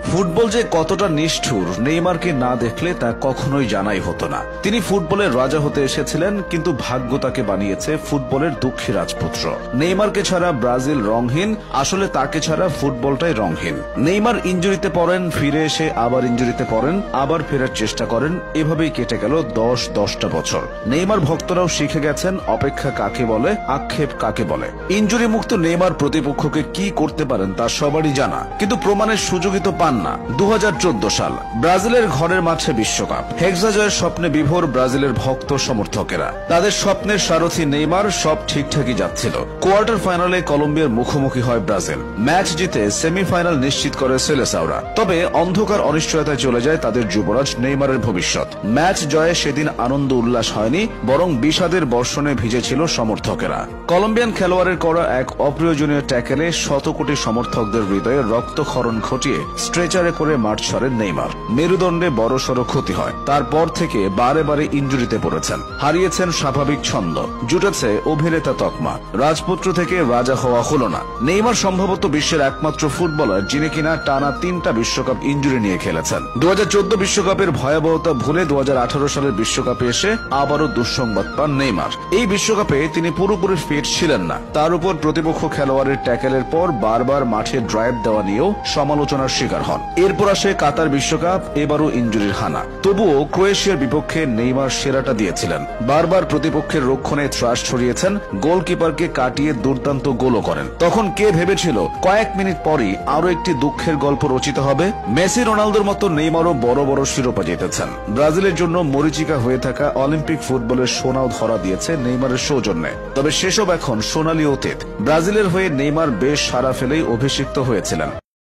Football যে কতটা নিষ্ঠুর নেইমারকে না দেখলে তা কখনোই জানাই হতো না। তিনি ফুটবলের রাজা হতে এসেছিলেন, কিন্তু ভাগ্য তাকে বানিয়েছে ফুটবলের দুঃখী রাজপুত্র। নেইমারকে ছাড়া ব্রাজিল রংহীন, আসলে তাকে ছাড়া ফুটবলটাই রংহীন। নেইমার ইনজুরিতে পড়েন, ফিরে এসে আবার ইনজুরিতে পড়েন, আবার ফেরার চেষ্টা করেন, এভাবেই কেটে গেল 10টা বছর। নেইমার ভক্তরাও শিখে গেছেন অপেক্ষা কাকে বলে, আক্ষেপ কাকে বলে। ইনজুরি মুক্ত নেইমার প্রতিপক্ষকে কি করতে পারেন তা সবারই জানা, কিন্তু প্রমাণের সুযোগই তো পান না। 2014 সাল ব্রাজিলের ঘরের মাঠে বিশ্বকাপ, হেক্সা জয়ের স্বপ্নে বিভোর ব্রাজিলের ভক্ত সমর্থকেরা। তাদের স্বপ্নের সারথি নেইমার, সব ঠিকঠাকই যাচ্ছিল। কোয়ার্টার ফাইনালে কলম্বিয়ার মুখোমুখি হয় ব্রাজিল। ম্যাচ জিতে সেমিফাইনাল নিশ্চিত করে সেলেসাওরা। তবে অন্ধকার অনিশ্চয়তায় চলে যায় তাদের যুবরাজ নেইমারের ভবিষ্যৎ। ম্যাচ জয়ে সেদিন আনন্দ উল্লাস হয়নি, বরং বিষাদের বর্ষণে ভিজেছিল সমর্থকেরা। কলম্বিয়ান খেলোয়াড়ের করা এক অপ্রয়োজনীয় ট্যাকেলে শত কোটি সমর্থকদের হৃদয়ে রক্তক্ষরণ ঘটিয়ে স্ট্রেচারে করে মাঠ ছাড়েন নেইমার। মেরুদণ্ডে বড়সড় ক্ষতি হয়। তারপর থেকে বারে বারে ইনজুরিতে পড়েছেন, হারিয়েছেন স্বাভাবিক ছন্দ, জুটেছে অভিনেতা তকমা। রাজপুত্র থেকে রাজা হওয়া হলো না। নেইমার সম্ভবত বিশ্বের একমাত্র ফুটবলার যিনি কিনা টানা 3টা বিশ্বকাপ ইনজুরি নিয়ে খেলেছেন। 2014 বিশ্বকাপের ভয়াবহতা ভুলে 2018 সালের বিশ্বকাপে এসে আবারও দুঃসংবাদ পান নেইমার। এই বিশ্বকাপে তিনি পুরোপুরি ফিট ছিলেন না। তার উপর প্রতিপক্ষ খেলোয়াড়ের ট্যাকেলের পর বারবার মাঠে ড্রাইভ দেওয়া নিয়েও সমালোচনার শিকার হন। এরপর আসে কাতার বিশ্বকাপ, এবারও ইনজুরির হানা। তবুও ক্রোয়েশিয়ার বিপক্ষে নেইমার সেরাটা দিয়েছিলেন। বারবার প্রতিপক্ষের রক্ষণে ত্রাস ছড়িয়েছেন, গোলকিপারকে কাটিয়ে দুর্দান্ত গোলও করেন। তখন কে ভেবেছিল কয়েক মিনিট পরই আরো একটি দুঃখের গল্প রচিত হবে? মেসি রোনালদোর মতো নেইমারও বড় বড় শিরোপা জিতেছেন। ব্রাজিলের জন্য মরীচিকা হয়ে থাকা অলিম্পিক ফুটবলের সোনাও ধরা দিয়েছে নেইমারের সৌজন্যে। তবে সেসব এখন সোনালী অতীত। ব্রাজিলের হয়ে নেইমার বেশ সাড়া ফেলেই অভিষিক্ত হয়েছিলেন।